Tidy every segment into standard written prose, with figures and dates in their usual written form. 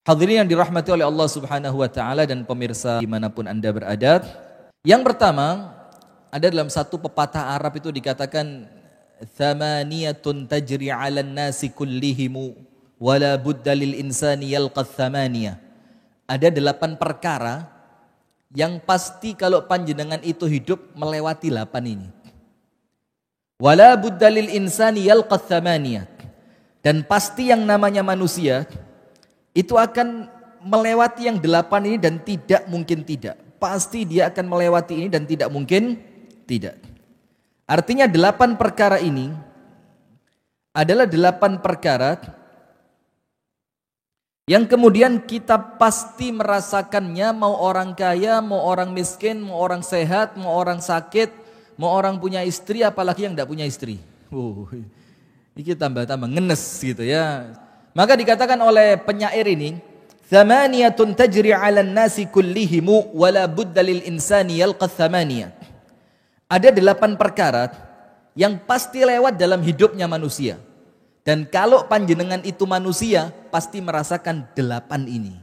Hadirin yang dirahmati oleh Allah Subhanahu wa taala dan pemirsa dimanapun Anda berada. Yang pertama, ada dalam satu pepatah Arab itu dikatakan thamaniyatun tajri 'alan nasi kullihimu wala budda lil insani yalqa thamaniyah. Ada 8 perkara yang pasti kalau panjenengan itu hidup melewati 8 ini. Wala budda lil insani yalqa thamaniyah. Dan pasti yang namanya manusia itu akan melewati yang 8 ini dan tidak mungkin tidak. Pasti dia akan melewati ini dan tidak mungkin tidak. Artinya 8 perkara ini adalah 8 perkara yang kemudian kita pasti merasakannya, mau orang kaya, mau orang miskin, mau orang sehat, mau orang sakit, mau orang punya istri, apalagi yang tidak punya istri. Ini tambah-tambah ngenes gitu ya. Maka dikatakan oleh penyair ini, thamaniyatun tajri 'alan nasi kullihimu wala budda lil insani yalqa thamaniyah. Ada 8 perkara yang pasti lewat dalam hidupnya manusia. Dan kalau panjenengan itu manusia, pasti merasakan 8 ini.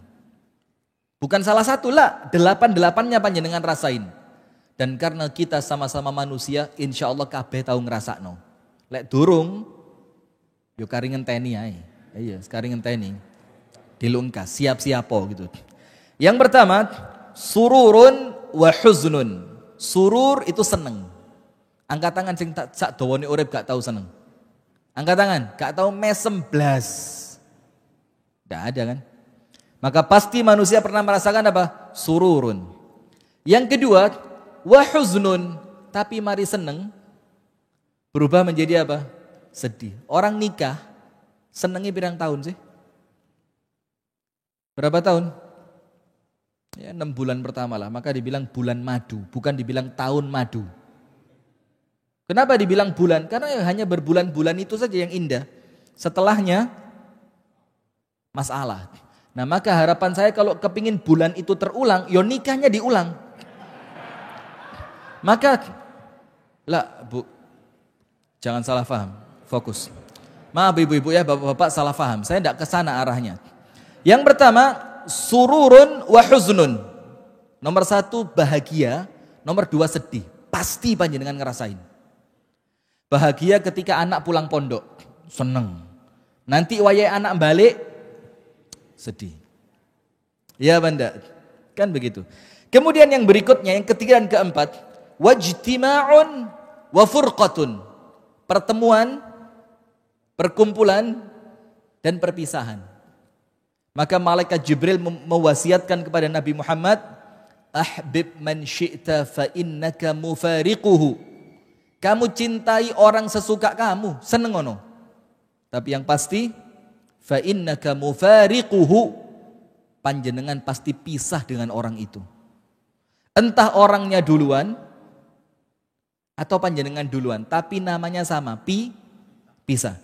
Bukan salah satu lah, 8-8-nya panjenengan rasain. Dan karena kita sama-sama manusia, insya Allah kabeh tahu ngerasakno. Lek durung, yo kari ngenteni ae. Iya, sekarang ngenteni. Dilungkas, siap-siapo gitu. Yang pertama, sururun wa huznun. Surur itu seneng. Angkat tangan sing sak dawane urip gak tahu seneng. Angkat tangan, gak tahu mesem blas. Enggak ada kan? Maka pasti manusia pernah merasakan apa? Sururun. Yang kedua, wa huznun, tapi mari seneng berubah menjadi apa? Sedih. Orang nikah senengnya berapa tahun sih? Berapa tahun? Ya 6 bulan pertama lah, maka dibilang bulan madu, bukan dibilang tahun madu. Kenapa dibilang bulan? Karena hanya berbulan-bulan itu saja yang indah. Setelahnya masalah. Nah maka harapan saya kalau kepingin bulan itu terulang, yo nikahnya diulang. Maka, lah bu, jangan salah paham, fokus. Maaf ibu-ibu ya, bapak-bapak salah paham. Saya tidak ke sana arahnya. Yang pertama, sururun wa huznun. Nomor 1 bahagia, nomor 2 sedih. Pasti panjenengan ngerasain. Bahagia ketika anak pulang pondok, seneng. Nanti wayai anak balik, sedih. Ya banda, kan begitu. Kemudian yang berikutnya, yang ketiga dan keempat, wajtima'un wa furqatun. Pertemuan, perkumpulan dan perpisahan. Maka malaikat Jibril mewasiatkan kepada Nabi Muhammad, ahbib man syi'ta fa innaka mufariquhu. Kamu cintai orang sesuka kamu, seneng ono. Tapi yang pasti, fa innaka mufariquhu, panjenengan pasti pisah dengan orang itu. Entah orangnya duluan atau panjenengan duluan, tapi namanya sama, pisah.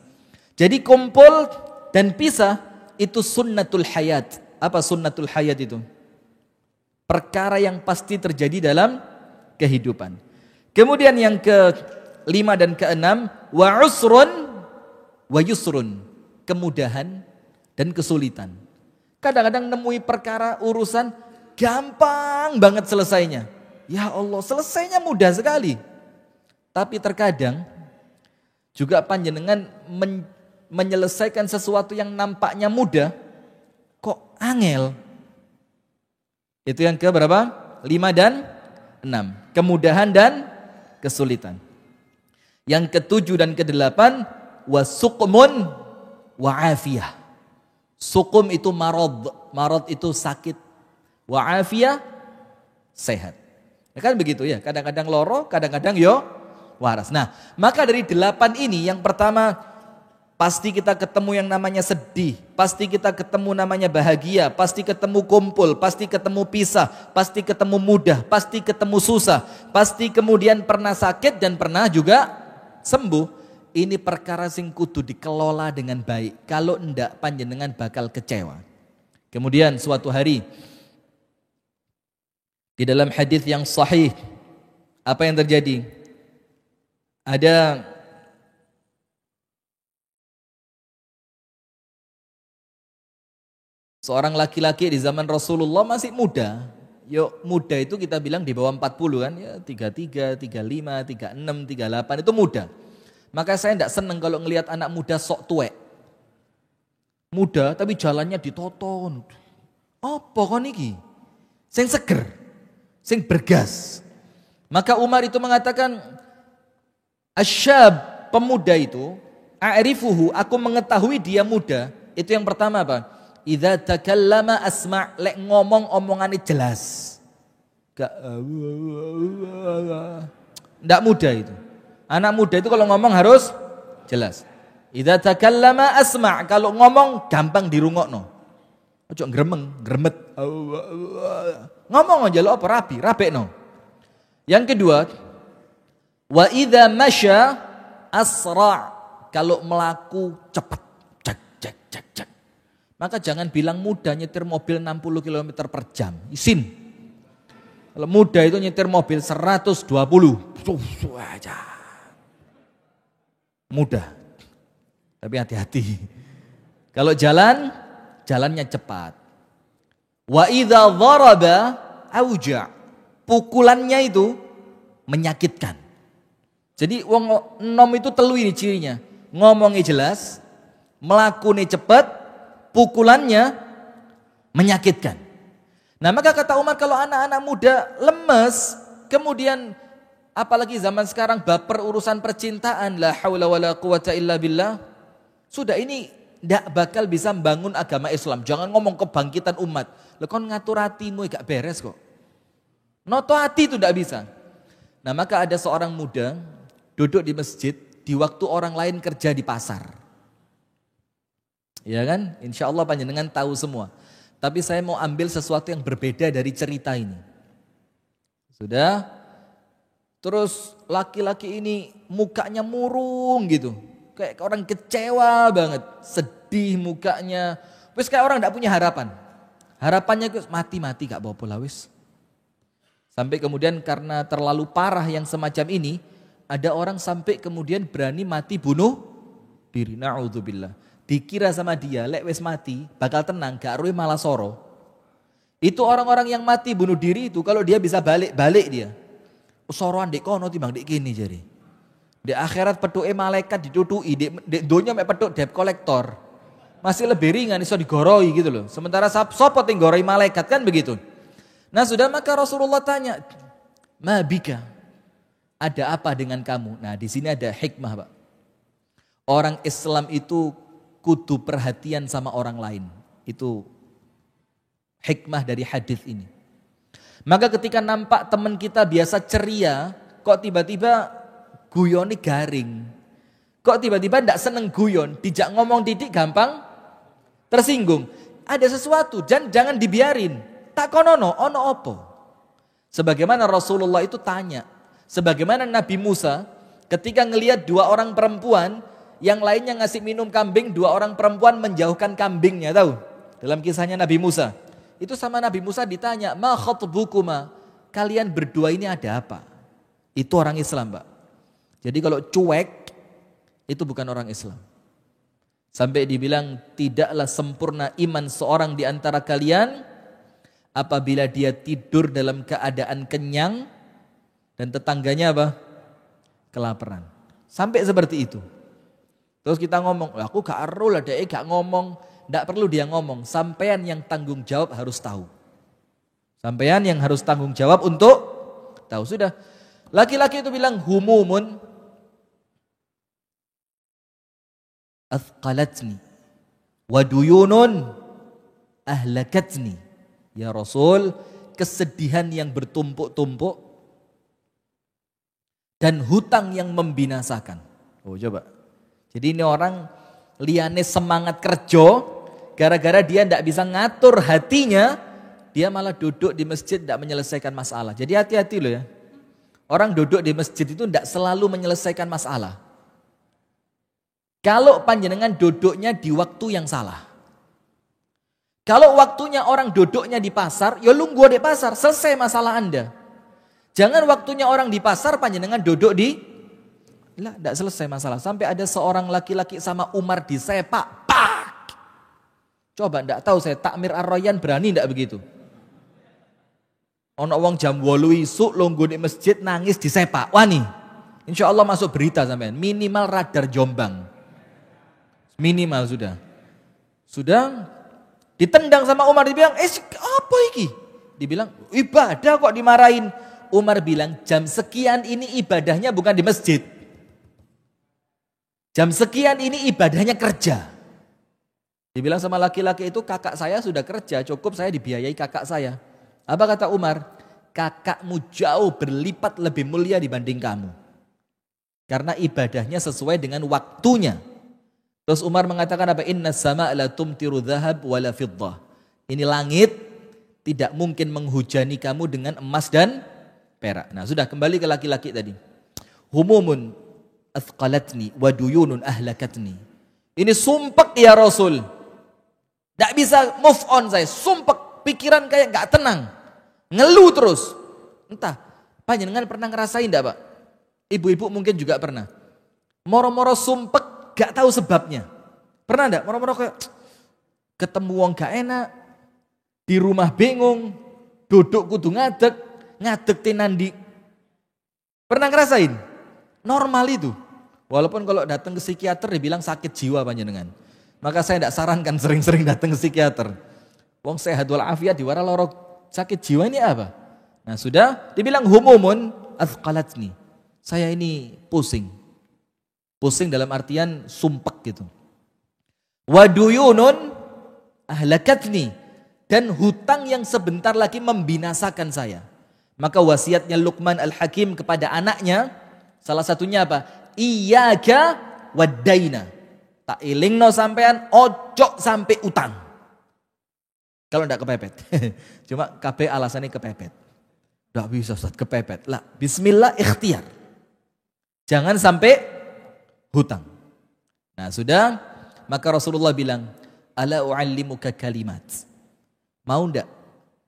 Jadi kumpul dan pisah itu sunnatul hayat. Apa sunnatul hayat itu? Perkara yang pasti terjadi dalam kehidupan. Kemudian yang ke-5 dan ke-6, wa usrun wa yusrun. Kemudahan dan kesulitan. Kadang-kadang nemui perkara urusan gampang banget selesainya. Ya Allah, selesainya mudah sekali. Tapi terkadang juga panjenengan menyelesaikan sesuatu yang nampaknya mudah, kok angel. Itu yang ke berapa? 5 dan 6. Kemudahan dan kesulitan. Yang ke-7 dan ke-8, wasuqmun wa afiyah. Suqum itu marad, marad itu sakit. Wa afiyah sehat. Ya kan begitu ya, kadang-kadang loro, kadang-kadang yo waras. Nah, maka dari 8 ini yang pertama pasti kita ketemu yang namanya sedih, pasti kita ketemu namanya bahagia, pasti ketemu kumpul, pasti ketemu pisah, pasti ketemu mudah, pasti ketemu susah, pasti kemudian pernah sakit dan pernah juga sembuh. Ini perkara sing kudu dikelola dengan baik. Kalau enggak panjenengan bakal kecewa. Kemudian suatu hari di dalam hadis yang sahih, apa yang terjadi? Ada Seorang laki-laki di zaman Rasulullah masih muda. Yuk, muda itu kita bilang di bawah 40 kan, ya 33, 35, 36, 38 itu muda. Maka saya tidak senang kalau ngelihat anak muda sok tuwek. Muda tapi jalannya ditoton. Apa kon iki? Sing seger, sing bergas. Maka Umar itu mengatakan, asyab, pemuda itu, a'rifuhu, aku mengetahui dia muda. Itu yang pertama apa? Idza takallama asma', lek ngomong omongane jelas. Enggak muda itu. Anak muda itu kalau ngomong harus jelas. Idza takallama asma', kalau ngomong gampang dirungokno. Ojo gremeng, gremet. Ngomong aja lo apa rabekno. Yang kedua, wa idza masya asra', kalau melaku cepat. Cek. Maka jangan bilang muda nyetir mobil 60 km per jam. Isin. Kalau muda itu nyetir mobil 120. Aja. Mudah. Tapi hati-hati. Kalau jalannya cepat. Wa idza dharaba auja. Pukulannya itu menyakitkan. Jadi wong enom itu telu ini cirinya. Ngomongnya jelas, melakukannya cepat, pukulannya menyakitkan. Nah maka kata Umar, kalau anak-anak muda lemes, kemudian apalagi zaman sekarang baper urusan percintaan, la haula wala quwata illa billah, sudah ini tidak bakal bisa membangun agama Islam. Jangan ngomong kebangkitan umat. Lah kon ngatur hatimu gak beres kok. Noto hati itu tidak bisa. Nah maka ada seorang muda duduk di masjid di waktu orang lain kerja di pasar. Ya kan? Insya Allah panjenengan tahu semua. Tapi saya mau ambil sesuatu yang berbeda dari cerita ini. Sudah? Terus laki-laki ini mukanya murung gitu. Kayak orang kecewa banget. Sedih mukanya. Wis kayak orang tidak punya harapan. Harapannya mati-mati gak apa-apa lah wis. Sampai kemudian karena terlalu parah yang semacam ini, ada orang sampai kemudian berani mati bunuh diri. Na'udzubillah. Dikira sama dia, lek wis mati, bakal tenang, gak ruwe malah soro. Itu orang-orang yang mati bunuh diri itu, kalau dia bisa balik dia. Soroan dek kono timbang dek kini jadi. Di akhirat petuke malaikat ditutuki, dek donya mek petuk debt collector. Masih lebih ringan iso digoroi gitu loh. Sementara sapa yang goroi malaikat kan begitu. Nah sudah, maka Rasulullah tanya, ma bika, ada apa dengan kamu? Nah di sini ada hikmah Pak. Orang Islam itu kudu perhatian sama orang lain. Itu hikmah dari hadis ini. Maka ketika nampak teman kita biasa ceria, kok tiba-tiba guyoni garing. Kok tiba-tiba tidak seneng guyon, dijak ngomong didik gampang tersinggung. Ada sesuatu, jangan dibiarin. Tak konono, ono opo. Sebagaimana Rasulullah itu tanya. Sebagaimana Nabi Musa ketika ngelihat dua orang perempuan, yang lainnya ngasih minum kambing, dua orang perempuan menjauhkan kambingnya, tahu? Dalam kisahnya Nabi Musa. Itu sama Nabi Musa ditanya, ma khatbukuma, kalian berdua ini ada apa? Itu orang Islam, Pak. Jadi kalau cuek, itu bukan orang Islam. Sampai dibilang, tidaklah sempurna iman seorang di antara kalian apabila dia tidur dalam keadaan kenyang dan tetangganya apa? Kelaparan. Sampai seperti itu. Terus kita ngomong, aku gak aru lah, dia gak ngomong. Tidak perlu dia ngomong, sampean yang tanggung jawab harus tahu. Sampean yang harus tanggung jawab untuk tahu. Sudah, laki-laki itu bilang, humumun athqalatni waduyunun ahlakatni. Ya Rasul, kesedihan yang bertumpuk-tumpuk dan hutang yang membinasakan. Oh coba. Jadi ini orang liane semangat kerja, gara-gara dia tidak bisa ngatur hatinya, dia malah duduk di masjid tidak menyelesaikan masalah. Jadi hati-hati loh ya. Orang duduk di masjid itu tidak selalu menyelesaikan masalah. Kalau panjenengan duduknya di waktu yang salah. Kalau waktunya orang duduknya di pasar, ya lungguh di pasar, selesai masalah Anda. Jangan waktunya orang di pasar, panjenengan duduk di, lah, tidak selesai masalah. Sampai ada seorang laki-laki sama Umar disepak, pak. Coba ndak tahu saya takmir Ar-Rayyan berani ndak begitu? Ono wong jam 8 isuk lungguh di masjid nangis disepak. Wani. Insya Allah masuk berita sampean. Minimal radar Jombang. Minimal sudah. Sudah ditendang sama Umar, dibilang, apa iki? Dibilang, ibadah kok dimarahin. Umar bilang, jam sekian ini ibadahnya bukan di masjid. Jam sekian ini ibadahnya kerja. Dibilang sama laki-laki itu, kakak saya sudah kerja, cukup saya dibiayai kakak saya. Apa kata Umar? Kakakmu jauh berlipat lebih mulia dibanding kamu. Karena ibadahnya sesuai dengan waktunya. Terus Umar mengatakan apa? Inna sama' la tumtiru dhahab wala fiddah. Ini langit tidak mungkin menghujani kamu dengan emas dan perak. Nah sudah, kembali ke laki-laki tadi. Humumun athqalatni wa duyunun ahlakatni. Ini sumpek ya Rasul. Tidak bisa move on saya. Sumpek, pikiran kayak gak tenang. Ngeluh terus. Entah, panjenengan pernah ngerasain enggak Pak? Ibu-ibu mungkin juga pernah. Moro-moro sumpek gak tahu sebabnya. Pernah enggak? Moro-moro kayak ketemu wong gak enak. Di rumah bingung. Duduk kudu ngadeg. Ngadeg tinandi. Pernah ngerasain? Normal itu. Walaupun kalau datang ke psikiater dibilang sakit jiwa panjenengan. Maka saya tidak sarankan sering-sering datang ke psikiater. Wong sehat walafiat diwara lorok sakit jiwa ini apa? Nah sudah dibilang humumun athqalatni. Saya ini pusing. Pusing dalam artian sumpek gitu. Waduyunun ahlakatni. Dan hutang yang sebentar lagi membinasakan saya. Maka wasiatnya Luqman Al-Hakim kepada anaknya, salah satunya apa? Iyyaka wad-daina. Tak ilingno sampean, ojo sampai utang. Kalau tidak kepepet. Cuma KB alasannya kepepet. Tidak bisa Ustaz kepepet. Lah, bismillah ikhtiar. Jangan sampai hutang. Nah sudah, maka Rasulullah bilang, ala u'allimuka kalimat. Mau enggak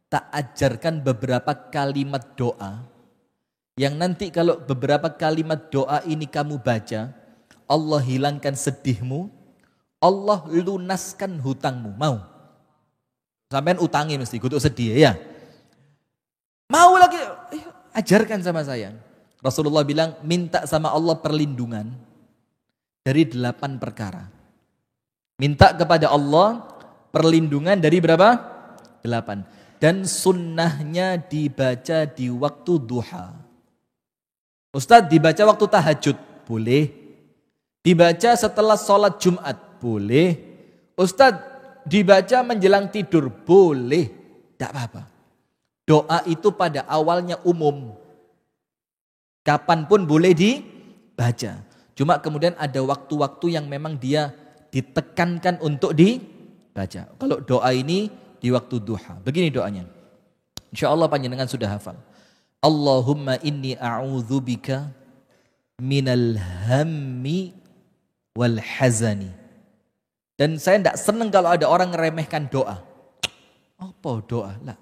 tak ajarkan beberapa kalimat doa yang nanti kalau beberapa kalimat doa ini kamu baca, Allah hilangkan sedihmu, Allah lunaskan hutangmu. Mau? Sampean utangi mesti, kudu sedih ya. Mau lagi, ajarkan sama saya. Rasulullah bilang, minta sama Allah perlindungan dari 8 perkara. Minta kepada Allah perlindungan dari berapa? 8. Dan sunnahnya dibaca di waktu duha. Ustadz, dibaca waktu tahajud? Boleh. Dibaca setelah sholat Jumat? Boleh. Ustadz, dibaca menjelang tidur? Boleh. Tidak apa-apa. Doa itu pada awalnya umum. Kapanpun boleh dibaca. Cuma kemudian ada waktu-waktu yang memang dia ditekankan untuk dibaca. Kalau doa ini di waktu duha. Begini doanya. Insya Allah panjenengan sudah hafal. Allahumma inni a'udzubika minal hammi wal hazani. Dan saya tidak senang kalau ada orang ngeremehkan doa. Apa doa? Lah.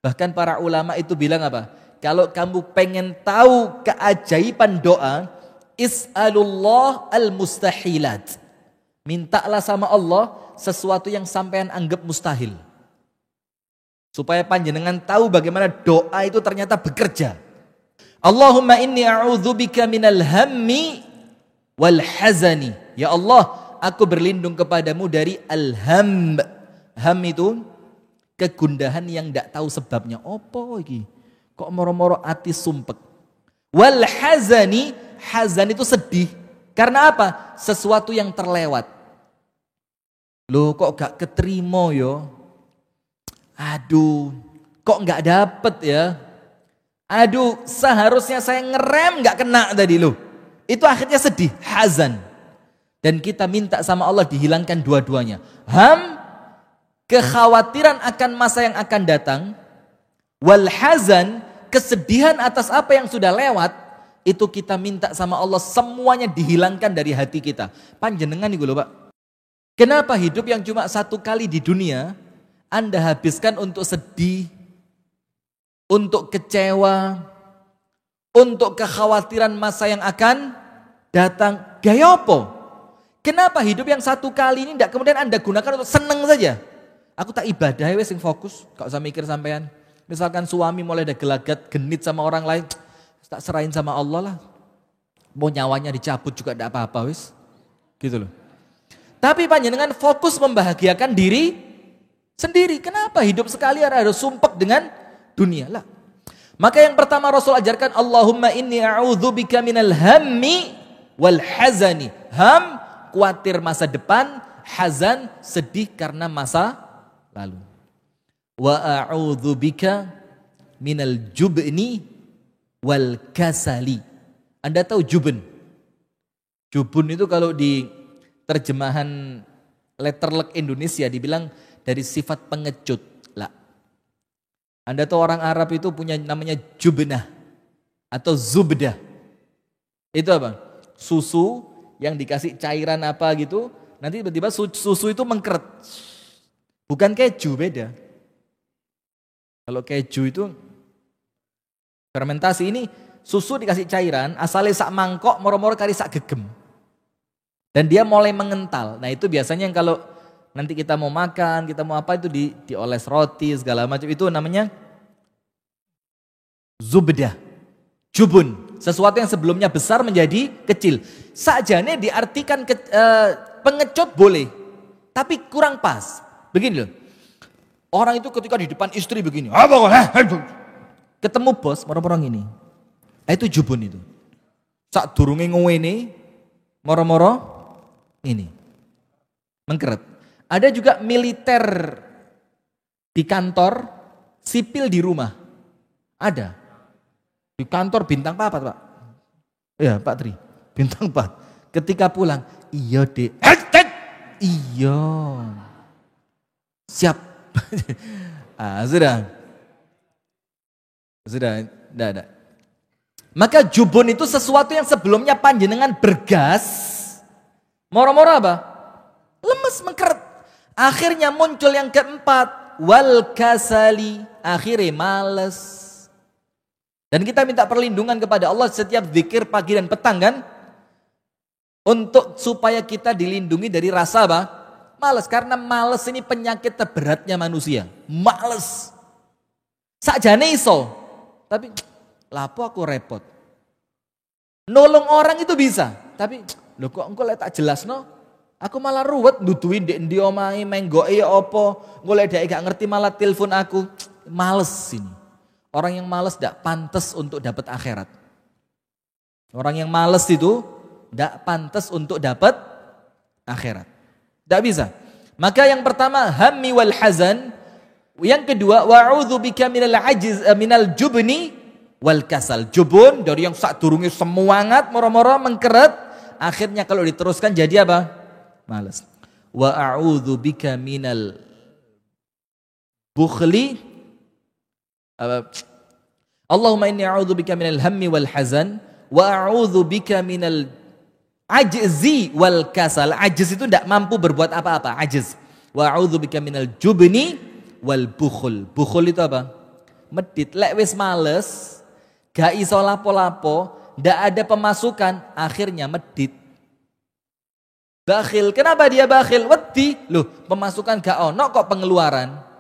Bahkan para ulama itu bilang apa? Kalau kamu pengen tahu keajaiban doa, is'alullah al-mustahilat. Mintalah sama Allah sesuatu yang sampean anggap mustahil. Supaya panjenengan tahu bagaimana doa itu ternyata bekerja. Allahumma inni a'udzubika minal hammi wal hazani. Ya Allah, aku berlindung kepadamu dari al-ham. Ham itu kegundahan yang tidak tahu sebabnya. Apa iki? Kok moro-moro ati sumpek. Wal hazani, hazan itu sedih. Karena apa? Sesuatu yang terlewat. Loh kok gak keterima yo? Aduh, kok gak dapet ya? Aduh, seharusnya saya ngerem gak kena tadi loh. Itu akhirnya sedih, hazan. Dan kita minta sama Allah dihilangkan dua-duanya. Ham, kekhawatiran akan masa yang akan datang. Wal hazan, kesedihan atas apa yang sudah lewat. Itu kita minta sama Allah semuanya dihilangkan dari hati kita. Panjenengan nih loh Pak. Kenapa hidup yang cuma satu kali di dunia Anda habiskan untuk sedih, untuk kecewa, untuk kekhawatiran masa yang akan datang? Gaya apa? Kenapa hidup yang satu kali ini tidak kemudian Anda gunakan untuk seneng saja? Aku tak ibadah wes sing fokus, gak usah mikir sampean. Misalkan suami mulai ada gelagat genit sama orang lain, tak serahin sama Allah lah. Mau nyawanya dicabut juga tidak apa-apa wes. Gitu loh. Tapi panjenengan fokus membahagiakan diri sendiri. Kenapa hidup sekali harus sumpek dengan dunia lah? Maka yang pertama Rasul ajarkan, Allahumma inni a'udzubika minal hammi wal hazani. Ham, khawatir masa depan, hazan, sedih karena masa lalu. Wa a'udzubika minal jubni wal kasali. Anda tahu jubun? Jubun itu kalau di terjemahan letterlek Indonesia dibilang dari sifat pengecut. Lah. Anda tahu orang Arab itu punya namanya jubnah atau zubdah. Itu apa? Susu yang dikasih cairan apa gitu, nanti tiba-tiba susu itu mengkeret. Bukan keju, beda. Kalau keju itu fermentasi, ini susu dikasih cairan, asalnya sak mangkok, moro-moro kari sak gegem. Dan dia mulai mengental. Nah itu biasanya yang kalau nanti kita mau makan, kita mau apa itu dioles roti segala macam, itu namanya zubdah, jubun. Sesuatu yang sebelumnya besar menjadi kecil. Sakjane diartikan pengecut boleh, tapi kurang pas. Begini loh, orang itu ketika di depan istri begini, ketemu bos, moro-moro ini, itu jubun itu. Sak durunge ngene, moro-moro ini, mengkeret. Ada juga militer di kantor, sipil di rumah, ada. Di kantor bintang 4 Pak. Ya Pak Tri, bintang 4. Ketika pulang, iya dek, iya. Siap. Sudah, tidak. Maka jubun itu sesuatu yang sebelumnya panjenengan bergas, moro-moro apa? Lemes, mengkeret. Akhirnya muncul yang keempat, wal kasali, akhirnya males. Dan kita minta perlindungan kepada Allah setiap zikir pagi dan petang kan? Untuk supaya kita dilindungi dari rasa apa? Males, karena males ini penyakit terberatnya manusia. Males. Sakjane iso, tapi lapo aku repot. Nolong orang itu bisa, tapi lho kok engko lek tak jelasno, aku malah ruwet nuduhi ndek ndi omahe menggoke ya apa, golek dhek gak ngerti malah telepon aku. Males ini. Orang yang males tidak pantas untuk dapat akhirat. Orang yang males itu tidak pantas untuk dapat akhirat. Tidak bisa. Maka yang pertama hammi wal hazan. Yang kedua wa'udzubika minal ajiz minal jubni wal kasal. Jubun dari yang sak durunge semangat moro-moro mengkeret, akhirnya kalau diteruskan jadi apa? Malas. Wa a'udzubika minal bukhli. Allahumma inni a'udzubika minal hammi wal hazan wa a'udzubika minal ajzi wal kasal. Ajiz itu tidak mampu berbuat apa-apa, ajiz. Wa a'udzubika minal jubni wal bukhul. Bukhul itu apa? Medit. Lek wis males, gak iso lapo-lapo, ndak ada pemasukan, akhirnya medit. Bakhil. Kenapa dia bakhil? Wedi. Loh, pemasukan gak ono kok pengeluaran.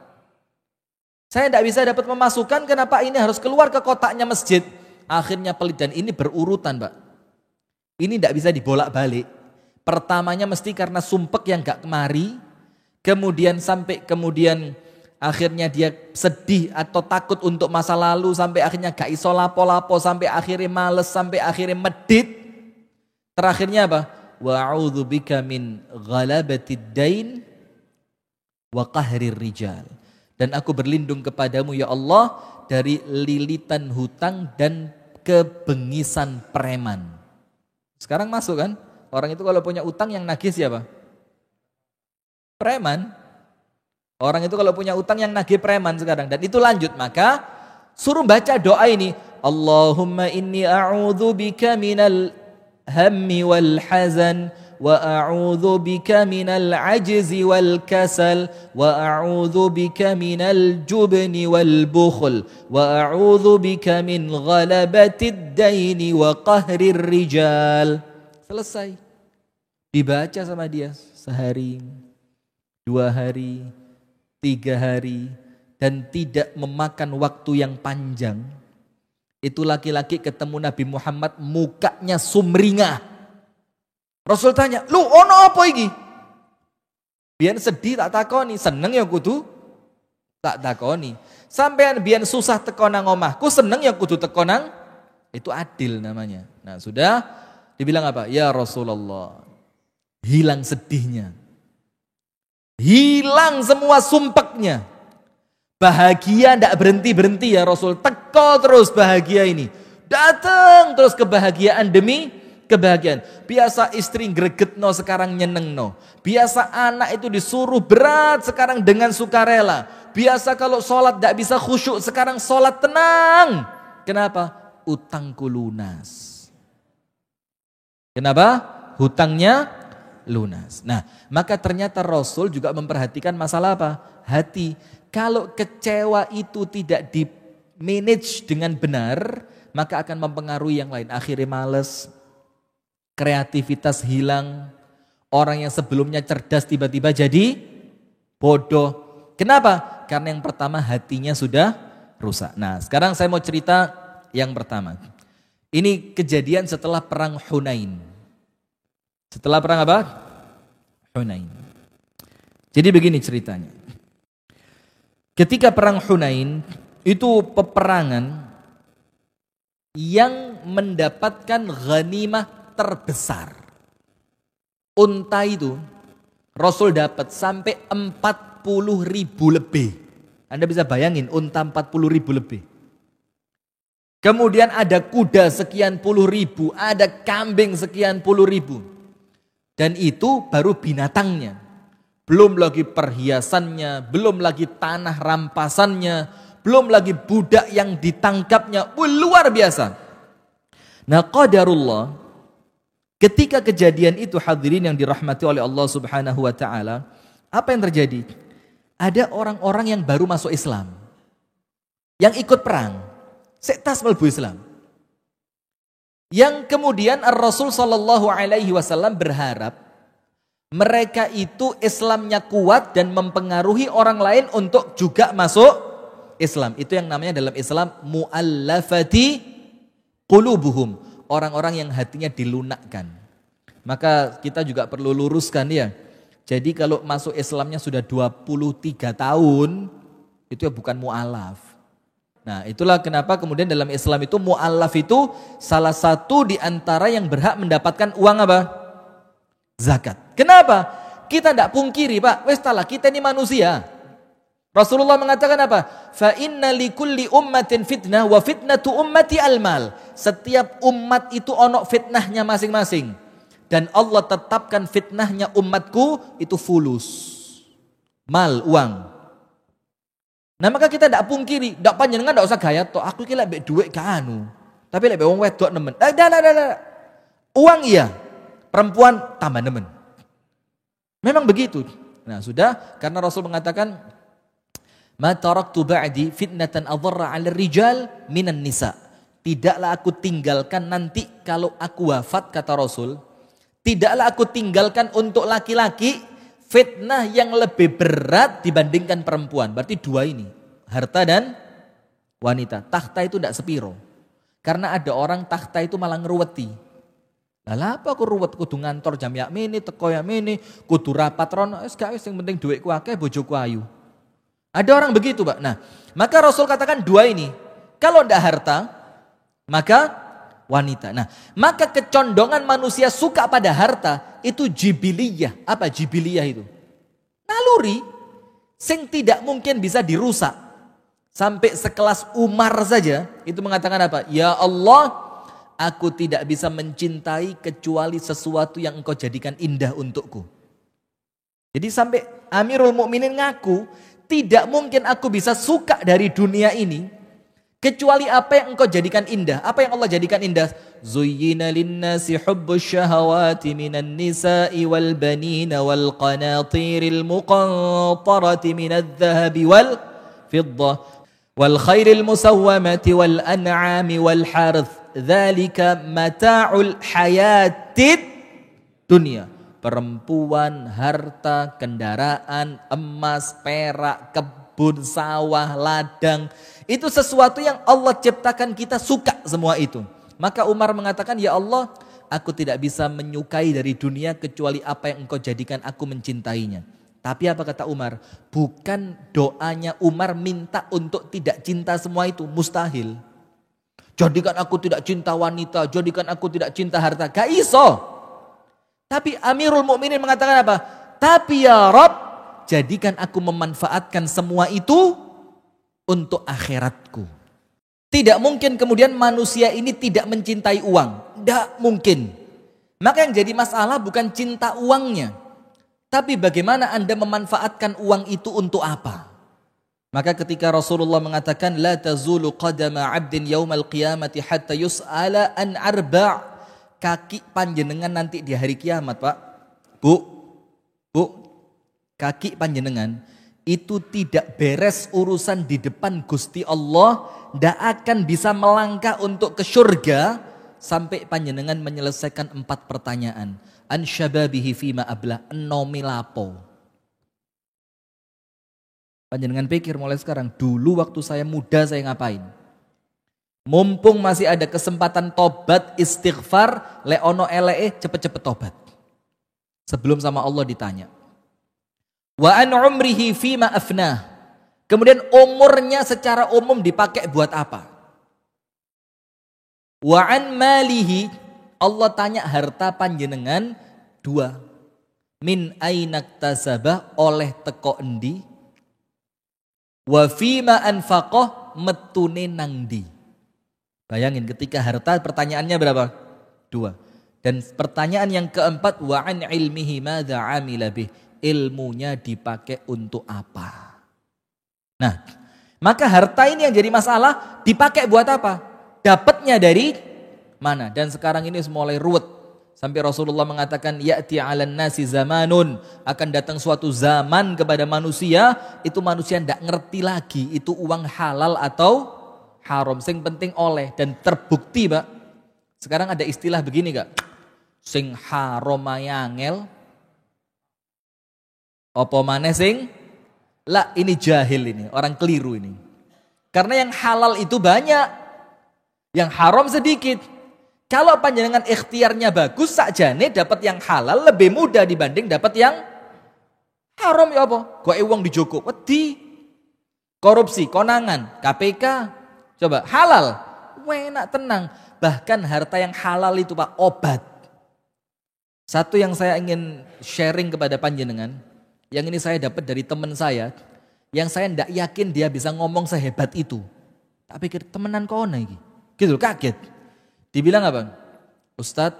Saya ndak bisa dapat pemasukan, kenapa ini harus keluar ke kotaknya masjid? Akhirnya pelit, dan ini berurutan, Pak. Ini ndak bisa dibolak-balik. Pertamanya mesti karena sumpek yang gak kemari, kemudian akhirnya dia sedih atau takut untuk masa lalu, sampai akhirnya gak iso lapo-lapo, sampai akhirnya males, sampai akhirnya medit. Terakhirnya apa? Wa a'udzubika min ghalabatid dain wa qahrir rijal. Dan aku berlindung kepadamu ya Allah dari lilitan hutang dan kebengisan preman. Sekarang masuk kan? Orang itu kalau punya utang yang nagih siapa? Preman. Orang itu kalau punya utang yang nagih preman sekarang. Dan itu lanjut, maka suruh baca doa ini. Allahumma inni a'udzubika minal hammi wal hazan wa a'udzubika minal ajzi wal kasal wa a'udzubika minal jubni wal bukhl wa a'udzubika min ghalabatid daini wa qahrir rijal. Selesai. Dibaca sama dia sehari, 2 hari, 3 hari, dan tidak memakan waktu yang panjang. Itu laki-laki ketemu Nabi Muhammad mukanya sumringah. Rasul tanya, lu ono apa iki? Biar sedih tak takoni, seneng ya kudu tak takoni. Sampean biar susah teko nang omahku, seneng ya kudu teko nang, itu adil namanya. Nah sudah, dibilang apa? Ya Rasulullah, hilang sedihnya. Hilang semua sumpeknya. Bahagia ndak berhenti-berhenti ya Rasul. Teko terus bahagia ini. Datang terus kebahagiaan demi kebahagiaan. Biasa istri gregetno sekarang nyenengno. Biasa anak itu disuruh berat sekarang dengan sukarela. Biasa kalau sholat ndak bisa khusyuk sekarang sholat tenang. Kenapa? Utangku lunas. Kenapa? Hutangnya lunas. Nah, maka ternyata Rasul juga memperhatikan masalah apa? Hati. Kalau kecewa itu tidak di manage dengan benar, maka akan mempengaruhi yang lain. Akhirnya males, kreativitas hilang, orang yang sebelumnya cerdas tiba-tiba jadi bodoh. Kenapa? Karena yang pertama hatinya sudah rusak. Nah, sekarang saya mau cerita yang pertama. Ini kejadian setelah perang Hunain. Setelah perang apa? Hunain. Jadi begini ceritanya. Ketika perang Hunain, itu peperangan yang mendapatkan ghanimah terbesar. Unta itu Rasul dapat sampai 40.000 lebih. Anda bisa bayangin unta 40.000 lebih. Kemudian ada kuda sekian puluh ribu, ada kambing sekian puluh ribu. Dan itu baru binatangnya. Belum lagi perhiasannya, belum lagi tanah rampasannya, belum lagi budak yang ditangkapnya. Luar biasa. Nah qadarullah, ketika kejadian itu hadirin yang dirahmati oleh Allah Subhanahu wa taala, apa yang terjadi? Ada orang-orang yang baru masuk Islam, yang ikut perang, sektas melbu Islam. Yang kemudian Rasul sallallahu alaihi wasallam berharap mereka itu Islamnya kuat dan mempengaruhi orang lain untuk juga masuk Islam. Itu yang namanya dalam Islam mu'allafati qulubuhum, orang-orang yang hatinya dilunakkan. Maka kita juga perlu luruskan ya. Jadi kalau masuk Islamnya sudah 23 tahun, itu ya bukan mu'alaf. Nah itulah kenapa kemudian dalam Islam itu mu'alaf itu salah satu di antara yang berhak mendapatkan uang apa? Zakat. Kenapa? Kita tidak pungkiri Pak, wes talah kita ini manusia. Rasulullah mengatakan apa? Fa inna likulli ummatin fitnah wa fitnatu ummati almal. Setiap umat itu ono fitnahnya masing-masing. Dan Allah tetapkan fitnahnya umatku itu fulus. Mal, uang. Nah maka kita tidak pungkiri, tidak panjenengan tidak usah gaya toh aku iki lek mbek dhuwit gak anu. Tapi lek mbek wong wedok nemen. Uang iya, perempuan tambah nemen. Memang begitu. Nah, sudah karena Rasul mengatakan ma taraktu ba'di fitnatan adharra 'ala rijal minan nisa. Tidaklah aku tinggalkan nanti kalau aku wafat kata Rasul, tidaklah aku tinggalkan untuk laki-laki fitnah yang lebih berat dibandingkan perempuan. Berarti dua ini, harta dan wanita. Takhta itu tidak sepiro. Karena ada orang takhta itu malah ngeruweti. Lah apa aku ruwet kudu ngantor jam yak mene teko yak mene, kudu rapat rono wis gak wis sing penting dhuwitku akeh bojoku ayu. Ada orang begitu, Pak. Nah, maka Rasul katakan dua ini. Kalau ndak harta, maka wanita. Nah, maka kecondongan manusia suka pada harta itu jibiliyah. Apa jibiliyah itu? Naluri sing tidak mungkin bisa dirusak. Sampai sekelas Umar saja itu mengatakan apa? Ya Allah, aku tidak bisa mencintai kecuali sesuatu yang engkau jadikan indah untukku. Jadi sampai Amirul Mukminin ngaku, tidak mungkin aku bisa suka dari dunia ini kecuali apa yang engkau jadikan indah. Apa yang Allah jadikan indah? Zuyyina linnasi hubbus syahawati minan nisa'i wal banina wal qanatiril muqantarati minadh dhahabi wal fiddah wal khairil musawwamati wal an'ami wal harth. Dzalika mata'ul hayatid dunia. perempuan, harta, kendaraan, emas, perak, kebun, sawah, ladang. Itu sesuatu yang Allah ciptakan, kita suka semua itu. Maka Umar mengatakan, ya Allah, aku tidak bisa menyukai dari dunia kecuali apa yang engkau jadikan aku mencintainya. Tapi apa kata Umar? Bukan doanya Umar minta untuk tidak cinta semua itu. Mustahil. Jadikan aku tidak cinta wanita. Jadikan aku tidak cinta harta. Gak iso. Tapi Amirul Mukminin mengatakan apa? Tapi ya Rabb, jadikan aku memanfaatkan semua itu untuk akhiratku. Tidak mungkin kemudian manusia ini tidak mencintai uang. Tidak mungkin. Maka yang jadi masalah bukan cinta uangnya. Tapi bagaimana Anda memanfaatkan uang itu untuk apa? Maka ketika Rasulullah mengatakan la tazulu qadama 'abdin yaumal qiyamati hatta yus'ala an arba', kaki panjenengan nanti di hari kiamat, Pak. Bu, kaki panjenengan itu tidak beres urusan di depan Gusti Allah, tidak akan bisa melangkah untuk ke surga sampai panjenengan menyelesaikan 4 pertanyaan. An syababihi fima ablah, enomi lapo. Panjenengan pikir mulai sekarang, dulu waktu saya muda saya ngapain? Mumpung masih ada kesempatan tobat, istighfar, leono elee, cepet-cepet tobat. Sebelum sama Allah ditanya. Wa an umrihi fima afnah. Kemudian umurnya secara umum dipakai buat apa? Wa an malihi, Allah tanya harta panjenengan 2. Min ainak tasabah, oleh teko endi? Wa fima anfaqah, metune nangdi. Bayangin ketika harta pertanyaannya berapa? 2. Dan pertanyaan yang keempat, wa an ilmihi madza amila bih, ilmunya dipakai untuk apa? Nah, maka harta ini yang jadi masalah, dipakai buat apa? Dapatnya dari mana? Dan sekarang ini mulai ruwet. Sampai Rasulullah mengatakan, ya'ti 'alan nasi zamanun, akan datang suatu zaman kepada manusia, itu manusia tidak ngerti lagi itu uang halal atau haram. Sing penting oleh, dan terbukti, Pak. Sekarang ada istilah begini, Kak. Sing haram ayangel, apa maneh sing? Lah, ini jahil ini, orang keliru ini. Karena yang halal itu banyak, yang haram sedikit. Kalau panjenengan ikhtiarnya bagus, sakjane dapat yang halal lebih mudah dibanding dapat yang haram. Ya apa? Goe uang di Joko, wedi. Korupsi, konangan, KPK. Coba halal, enak tenang. Bahkan harta yang halal itu, Pak, obat. Satu yang saya ingin sharing kepada panjenengan, yang ini saya dapat dari teman saya, yang saya tidak yakin dia bisa ngomong sehebat itu. Tak pikir temenan kono iki. Gitu, kaget. Dibilang apa? Ustadz,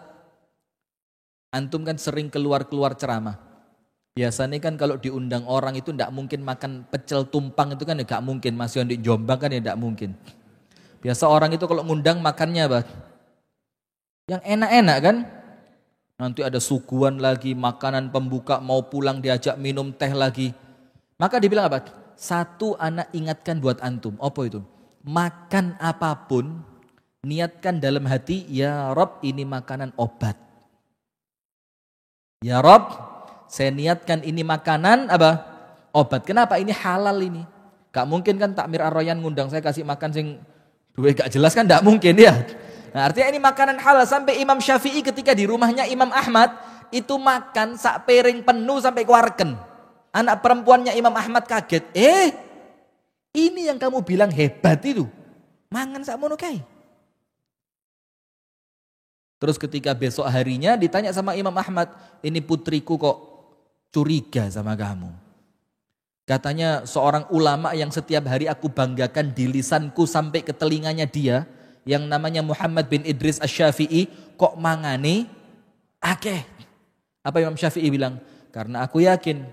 antum kan sering keluar-keluar ceramah. Biasanya kan kalau diundang orang itu tidak mungkin makan pecel tumpang, itu kan tidak mungkin. Masih di Jombang kan ya tidak mungkin. Biasa orang itu kalau ngundang makannya apa? Yang enak-enak kan? Nanti ada suguhan lagi, makanan pembuka, mau pulang diajak minum teh lagi. Maka dibilang apa? Satu anak ingatkan buat antum. Apa itu? Makan apapun, niatkan dalam hati, ya Rob ini makanan obat. Ya Rob, saya niatkan ini makanan apa? Obat. Kenapa? Ini halal ini. Gak mungkin kan Takmir Ar-Royan ngundang saya kasih makan sing duwe gak jelas kan, gak mungkin ya. Nah, artinya ini makanan halal. Sampai Imam Syafi'i ketika di rumahnya Imam Ahmad itu makan sak piring penuh sampai keluarkan. Anak perempuannya Imam Ahmad kaget. Ini yang kamu bilang hebat itu. Mangan sak mono kae. Terus ketika besok harinya ditanya sama Imam Ahmad, ini putriku kok curiga sama kamu. Katanya seorang ulama yang setiap hari aku banggakan di lisanku sampai ke telinganya dia, yang namanya Muhammad bin Idris Asy-Syafi'i, kok mangane akeh. Apa Imam Syafi'i bilang? Karena aku yakin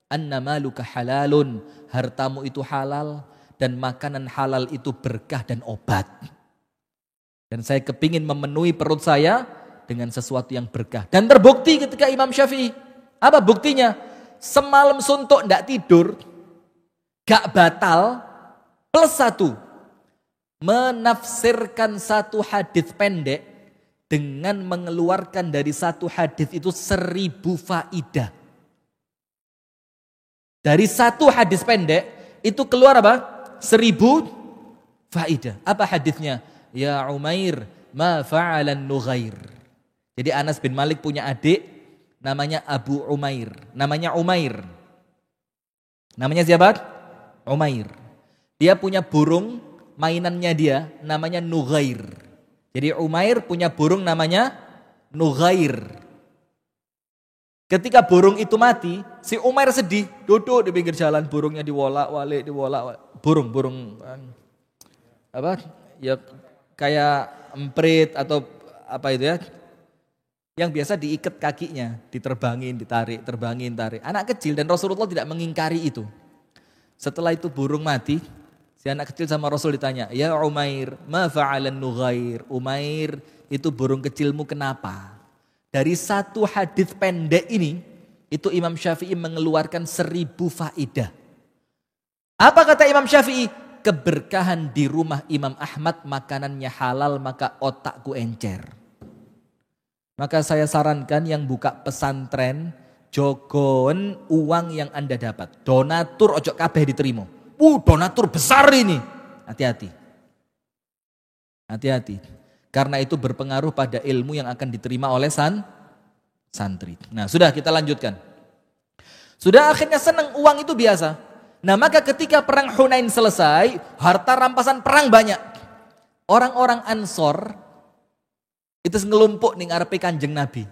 anna maluka halalun, hartamu itu halal dan makanan halal itu berkah dan obat. Dan saya kepingin memenuhi perut saya dengan sesuatu yang berkah. Dan terbukti ketika Imam Syafi'i. Apa buktinya? Semalam suntuk tidak tidur, gak batal, plus 1. Menafsirkan satu hadis pendek dengan mengeluarkan dari satu hadis itu 1000 faidah. Dari satu hadis pendek itu keluar apa? 1000 faidah. Apa hadisnya? Ya Umair, ma fa'alan Nughair. Jadi Anas bin Malik punya adik namanya Abu Umair. Namanya Umair. Namanya siapa? Umair. Dia punya burung mainannya dia namanya Nughair. Jadi Umair punya burung namanya Nughair. Ketika burung itu mati, si Umair sedih, duduk di pinggir jalan, burungnya diwolak-walik. Burung apa? Ya kayak emprit atau apa itu ya? Yang biasa diikat kakinya, diterbangin, ditarik, terbangin, tarik. Anak kecil dan Rasulullah tidak mengingkari itu. Setelah itu burung mati, si anak kecil sama Rasul ditanya, ya Umair, ma fa'alan Nughair. Umair, itu burung kecilmu kenapa? Dari satu hadis pendek ini, itu Imam Syafi'i mengeluarkan 1000 faidah. Apa kata Imam Syafi'i? Keberkahan di rumah Imam Ahmad makanannya halal maka otakku encer. Maka saya sarankan yang buka pesantren, jogon uang yang Anda dapat. Donatur ojo kabeh diterima. Donatur besar ini. Hati-hati. Hati-hati. Karena itu berpengaruh pada ilmu yang akan diterima oleh santri. Nah sudah kita lanjutkan. Sudah akhirnya senang uang itu biasa. Nah maka ketika perang Hunain selesai, harta rampasan perang banyak. Orang-orang Ansor itu ngelumpuk ning ngarepe Kanjeng Nabi.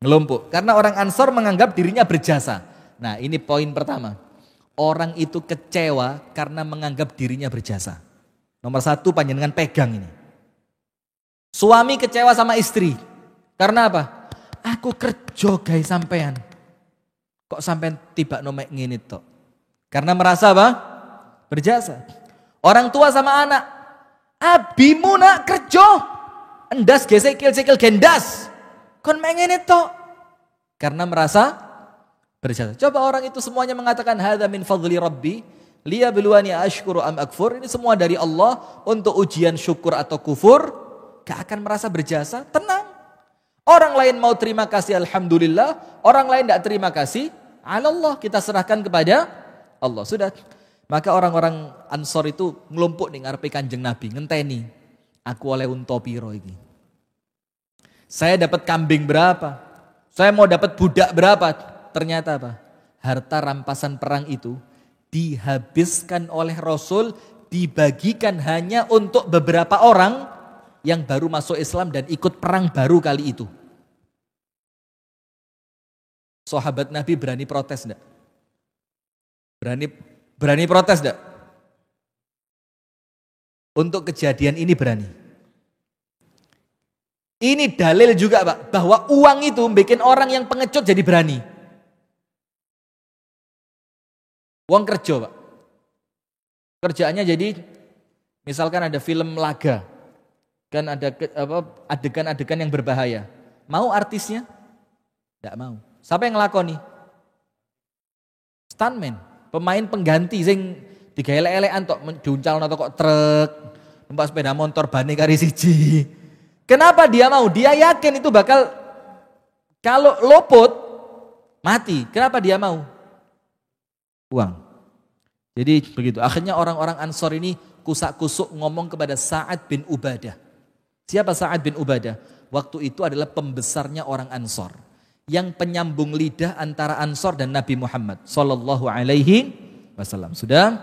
Ngelumpuk. Karena orang Ansor menganggap dirinya berjasa. Nah ini poin pertama. Orang itu kecewa karena menganggap dirinya berjasa. Nomor 1 panjenengan pegang ini. Suami kecewa sama istri. Karena apa? Aku kerja guys sampean. Kok sampean tiba nomek ngene tok? Karena merasa apa? Berjasa. Orang tua sama anak. Abimu nak kerja. Endas gesekil-sekil gendas. Kon mek ngene tok. Karena merasa berjasa. Coba orang itu semuanya mengatakan hadza min fadli rabbi liyabluwani ashkuru am akfur. Ini semua dari Allah untuk ujian syukur atau kufur. Gak akan merasa berjasa, tenang. Orang lain mau terima kasih alhamdulillah, orang lain tidak terima kasih Allah, kita serahkan kepada Allah. Sudah. Maka orang-orang Ansor itu ngelumpuk ning ngarepe Kanjeng Nabi, ngenteni. Aku oleh unta piro iki? Saya dapat kambing berapa? Saya mau dapat budak berapa? Ternyata apa? Harta rampasan perang itu dihabiskan oleh Rasul, dibagikan hanya untuk beberapa orang yang baru masuk Islam dan ikut perang baru kali itu. Sahabat Nabi berani protes enggak? Berani protes enggak? Untuk kejadian ini berani. Ini dalil juga Pak, bahwa uang itu bikin orang yang pengecut jadi berani. Uang kerja Pak. Kerjaannya jadi, misalkan ada film laga, kan ada adegan-adegan yang berbahaya. Mau artisnya? Tidak mau. Siapa yang ngelakoni? Stuntman, pemain pengganti sing digaelek-elekan tok diuncalno kok truk, numpak sepeda motor bane kari siji. Kenapa dia mau? Dia yakin itu bakal kalau luput mati. Kenapa dia mau? Uang. Jadi begitu. Akhirnya orang-orang Ansor ini kusak-kusuk ngomong kepada Sa'ad bin Ubadah. Siapa Sa'ad bin Ubadah? Waktu itu adalah pembesarnya orang Ansor. Yang penyambung lidah antara Ansor dan Nabi Muhammad sallallahu alaihi wasallam. Sudah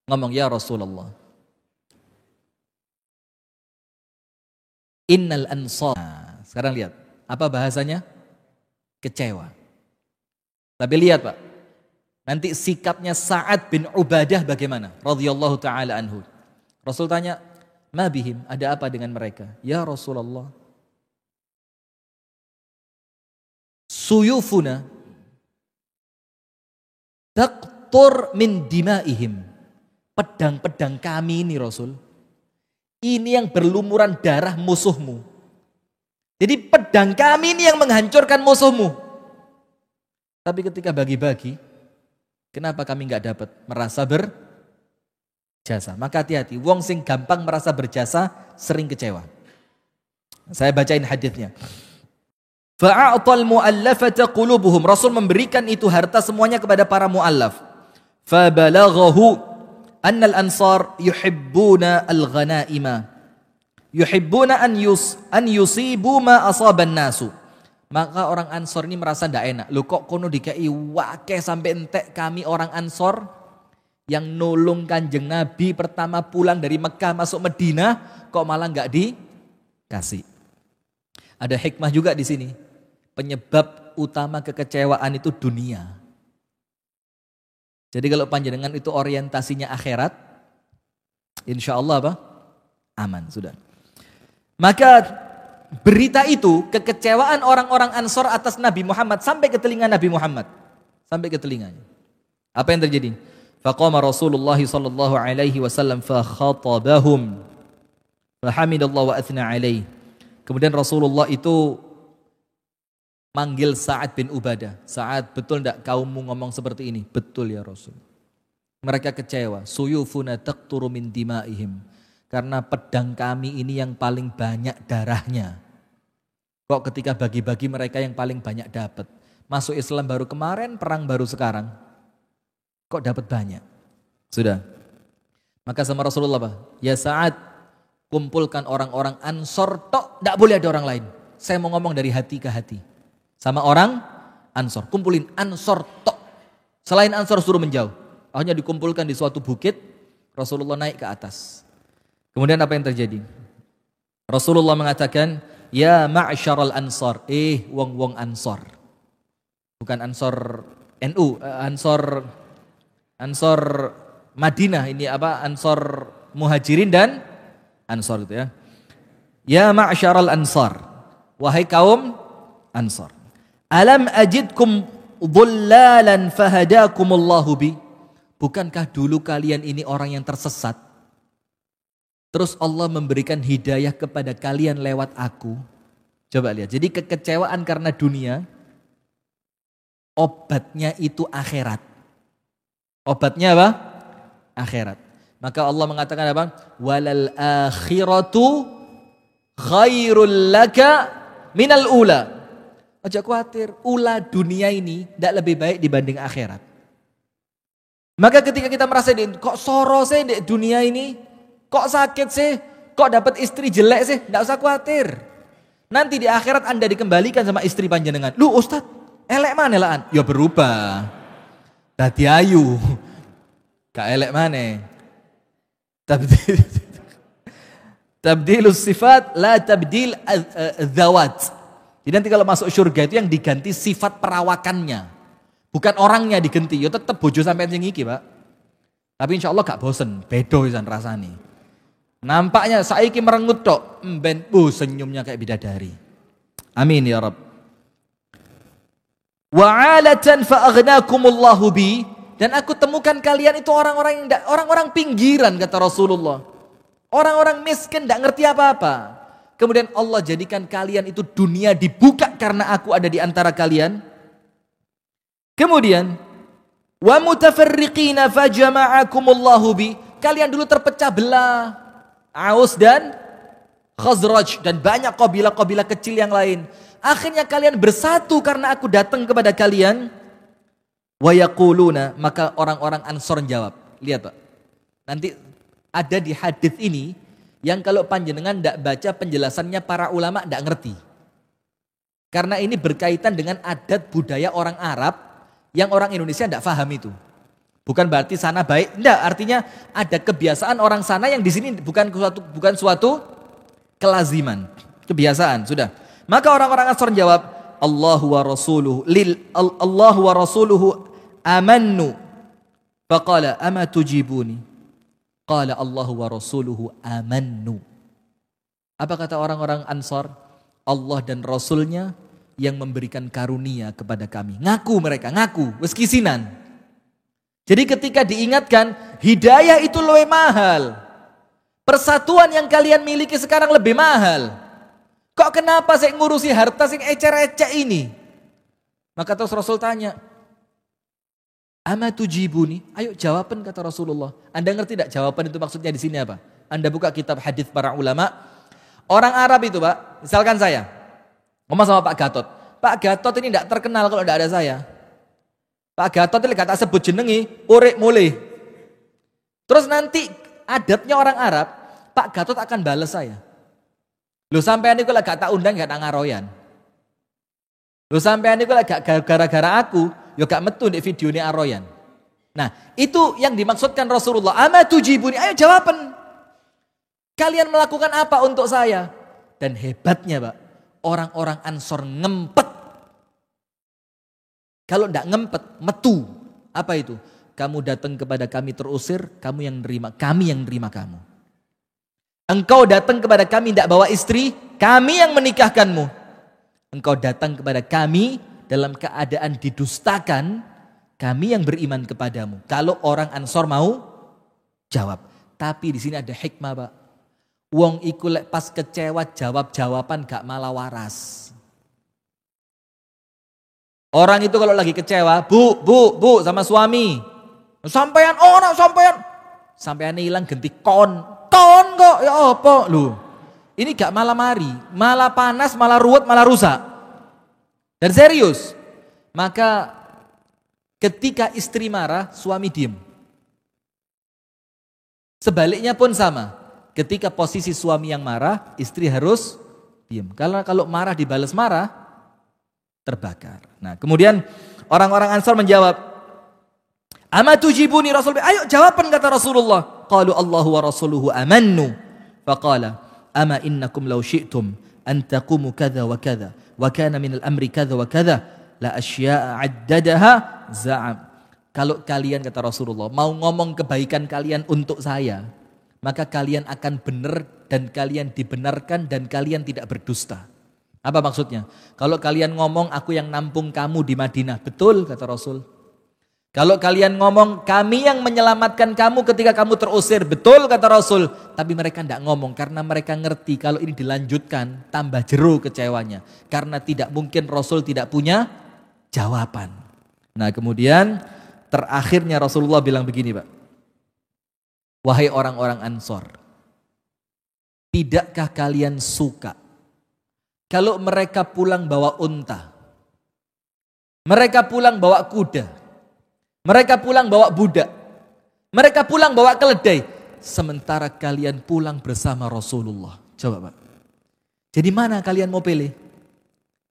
ngomong, ya Rasulullah. Innal Ansor. Nah, sekarang lihat. Apa bahasanya? Kecewa. Tapi lihat Pak. Nanti sikapnya Sa'ad bin Ubadah bagaimana? Radhiyallahu ta'ala anhu. Rasul tanya, ma bihim, ada apa dengan mereka? Ya Rasulullah, suyufuna taqtur min dimaihim. Pedang-pedang kami ini Rasul, ini yang berlumuran darah musuhmu. Jadi pedang kami ini yang menghancurkan musuhmu. Tapi ketika bagi-bagi, kenapa kami nggak dapat merasa berjasa? Maka hati-hati, wong sing gampang merasa berjasa sering kecewa. Saya bacain hadisnya. Fa'atal mu'allafata qulubuhum. Rasul memberikan itu harta semuanya kepada para mu'allaf. Fabalaghahu annal ansar yuhibbuna al-ghanaima. Yuhibbuna an yusibu ma asaban nasu. Maka orang Ansor ini merasa tidak enak. Loh kok kono dikai wake sampai entek kami orang Ansor yang nolong Kanjeng Nabi pertama pulang dari Mekah masuk Madinah kok malah enggak dikasih. Ada hikmah juga di sini. Penyebab utama kekecewaan itu dunia. Jadi kalau panjenengan itu orientasinya akhirat, insya Allah apa? Aman, sudah. Maka berita itu, kekecewaan orang-orang Ansor atas Nabi Muhammad sampai ke telinga Nabi Muhammad. Sampai ke telinganya. Apa yang terjadi? Faqama Rasulullah sallallahu alaihi wasallam fa khatabahum. Fa hamidallahu wa athna alaihi. Kemudian Rasulullah itu manggil Sa'ad bin Ubadah. Sa'ad, betul enggak kaummu ngomong seperti ini? Betul ya Rasul. Mereka kecewa. Suyufuna taqturu min dimaihim. Karena pedang kami ini yang paling banyak darahnya. Kok ketika bagi-bagi mereka yang paling banyak dapat. Masuk Islam baru kemarin, perang baru sekarang. Kok dapat banyak? Sudah. Maka sama Rasulullah apa? Ya Sa'ad, kumpulkan orang-orang Ansor tok, enggak boleh ada orang lain. Saya mau ngomong dari hati ke hati. Sama orang Ansor, kumpulin Ansor tok. Selain Ansor suruh menjauh. Akhirnya dikumpulkan di suatu bukit, Rasulullah naik ke atas. Kemudian apa yang terjadi? Rasulullah mengatakan, ya ma'syaral Ansor, wong-wong Ansor. Bukan Ansor NU, Ansor Madinah, ini apa? Ansor Muhajirin dan Ansor itu ya. Ya ma'syaral Ansor, wahai kaum Ansor. Alam ajidkum dhullalan fahadakumullahu bi. Bukankah dulu kalian ini orang yang tersesat? Terus Allah memberikan hidayah kepada kalian lewat aku. Coba lihat. Jadi kekecewaan karena dunia, obatnya itu akhirat. Obatnya apa? Akhirat. Maka Allah mengatakan apa? Walal akhiratu khairul laka minal ula. Aja khawatir, ula dunia ini tidak lebih baik dibanding akhirat. Maka ketika kita merasa kok soro sih di dunia ini, kok sakit sih, kok dapat istri jelek sih, tidak usah khawatir. Nanti di akhirat Anda dikembalikan sama istri panjenengan. Lu Ustaz, elek mana laan? Ya berubah. Tadi ayu, gak elek mana? Tabdilus sifat, la tabdil dzawat. Jadi nanti kalau masuk surga itu yang diganti sifat perawakannya. Bukan orangnya diganti. Ya tetap bojo sampai sing iki, Pak. Tapi insya Allah gak bosen. Bedo isan rasane. Nampaknya saiki merengut tok. Ben senyumnya kayak bidadari. Amin ya Rabb. Wa'alatan fa'aghnakumullahu bi. Dan aku temukan kalian itu orang-orang pinggiran kata Rasulullah. Orang-orang miskin gak ngerti apa-apa. Kemudian Allah jadikan kalian itu dunia dibuka karena aku ada di antara kalian. Kemudian wa mutafarriqina fajama'akumullahu bi. Kalian dulu terpecah belah. Aus dan Khazraj dan banyak kabilah-kabilah kecil yang lain. Akhirnya kalian bersatu karena aku datang kepada kalian. Wa yaquluna, maka orang-orang Ansor jawab. Lihat Pak. Nanti ada di hadis ini yang kalau panjenengan tidak baca penjelasannya para ulama tidak ngerti. Karena ini berkaitan dengan adat budaya orang Arab yang orang Indonesia tidak paham itu. Bukan berarti sana baik, tidak. Artinya ada kebiasaan orang sana yang di sini bukan suatu kelaziman, kebiasaan sudah. Maka orang-orang Ansor jawab, Allahu wa rasuluhu amannu. Faqala ama tujibuni. Qala Allahu wa rasuluhu amannu. Apa kata orang-orang Ansar? Allah dan Rasulnya yang memberikan karunia kepada kami. Ngaku mereka, ngaku. Wes kisinan. Jadi ketika diingatkan, hidayah itu lebih mahal. Persatuan yang kalian miliki sekarang lebih mahal. Kok kenapa saya ngurusi harta sing ecer-ecer ini? Maka terus Rasul tanya, ama tujibuni? Ayo jawaban kata Rasulullah. Anda ngerti tidak jawaban itu maksudnya di sini apa? Anda buka kitab hadis para ulama. Orang Arab itu Pak, Misalkan saya ngomong sama Pak Gatot. Pak Gatot ini tidak terkenal kalau tidak ada saya. Pak Gatot ini kata sebut jenengi, urip mulai. Terus nanti adatnya orang Arab, Pak Gatot akan balas saya. Lu sampean iku lek gak tak undang gak tak ngaroyan. Lu sampean iku lek gak gara-gara aku, yo gak metu di video ini aroyan. Nah, itu yang dimaksudkan Rasulullah. Ama tujibuni, ayo jawaban. Kalian melakukan apa untuk saya? Dan hebatnya, Pak, orang-orang Ansor ngempet. Kalau tidak ngempet, metu. Apa itu? Kamu datang kepada kami terusir, kami yang nerima kamu. Engkau datang kepada kami tidak bawa istri, kami yang menikahkanmu. Engkau datang kepada kami dalam keadaan didustakan, kami yang beriman kepadamu. Kalau orang Ansor mau jawab. Tapi di sini ada hikmah, Pak. Wong iku lek pas kecewa jawab-jawaban gak malah waras. Orang itu kalau lagi kecewa, bu sama suami. Sampean sampean hilang ganti kon kok ya apa lu? Ini gak malah mari, malah panas, malah ruwet, malah rusak. Dan serius. Maka ketika istri marah, suami diem. Sebaliknya pun sama. Ketika posisi suami yang marah, istri harus diem. Kalau marah dibalas marah, terbakar. Nah, kemudian orang-orang Ansar menjawab, "Ama tujibuni Rasul?" Ayo jawaban kata Rasulullah. Qalu Allahu wa rasuluhu amannu. Faqala, "Ama innakum law syi'tum an taqumu kadza wa kadza wa kana min al-amri kadza wa kadza la asya'a 'addadaha za'am." Kalau kalian kata Rasulullah mau ngomong kebaikan kalian untuk saya, maka kalian akan benar dan kalian dibenarkan dan kalian tidak berdusta. Apa maksudnya? Kalau kalian ngomong aku yang nampung kamu di Madinah, betul kata Rasul. Kalau kalian ngomong kami yang menyelamatkan kamu ketika kamu terusir, betul kata Rasul. Tapi mereka tidak ngomong karena mereka ngerti kalau ini dilanjutkan tambah jeru kecewanya. Karena tidak mungkin Rasul tidak punya jawaban. Nah kemudian terakhirnya Rasulullah bilang begini, Pak. Wahai orang-orang Ansor, tidakkah kalian suka kalau mereka pulang bawa unta, mereka pulang bawa kuda, mereka pulang bawa budak, mereka pulang bawa keledai, sementara kalian pulang bersama Rasulullah? Coba, Pak. Jadi mana kalian mau pilih?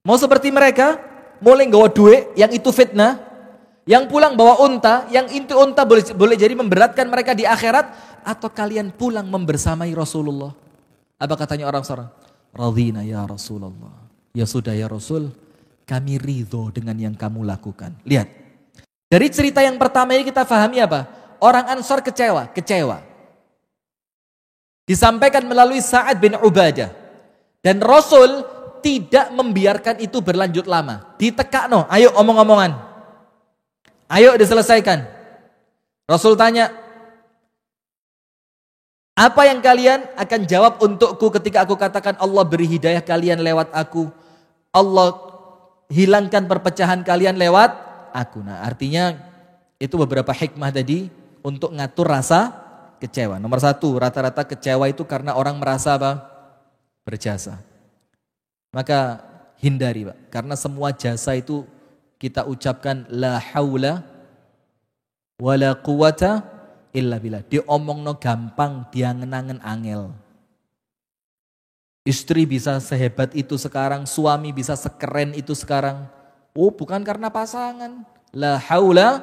Mau seperti mereka, mulai bawa duit, yang itu fitnah, yang pulang bawa unta, yang itu unta boleh jadi memberatkan mereka di akhirat, atau kalian pulang membersamai Rasulullah? Apa katanya orang seorang? Radhina ya Rasulullah. Ya sudah ya Rasul, kami ridho dengan yang kamu lakukan. Lihat, dari cerita yang pertama ini kita pahami apa? Orang Ansar kecewa. Disampaikan melalui Sa'ad bin Ubadah. Dan Rasul tidak membiarkan itu berlanjut lama. Ditekakno, ayo omong-omongan. Ayo diselesaikan. Rasul tanya, apa yang kalian akan jawab untukku ketika aku katakan Allah beri hidayah kalian lewat aku, Allah hilangkan perpecahan kalian lewat aku. Nah artinya itu beberapa hikmah tadi untuk ngatur rasa kecewa. Nomor satu, rata-rata kecewa itu karena orang merasa apa? Berjasa. Maka hindari, Pak, karena semua jasa itu kita ucapkan la haula wala quwata illa billah. Diomongno gampang, dia ngenangen angel. Istri bisa sehebat itu sekarang, suami bisa sekeren itu sekarang. Oh, bukan karena pasangan. La haula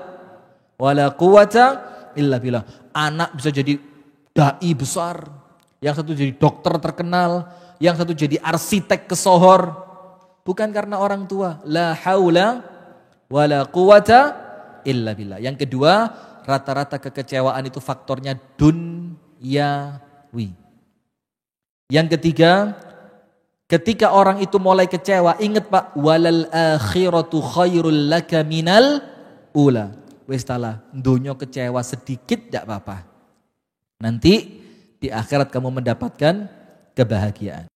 wala quwata illa billah. Anak bisa jadi dai besar, yang satu jadi dokter terkenal, yang satu jadi arsitek kesohor. Bukan karena orang tua. La haula wala quwata illa billah. Yang kedua, rata-rata kekecewaan itu faktornya dunyawi. Yang ketiga, ketika orang itu mulai kecewa, ingat Pak, walal akhiratu khairul laka minal ula. Wis talah, dunia kecewa sedikit tidak apa-apa. Nanti di akhirat kamu mendapatkan kebahagiaan.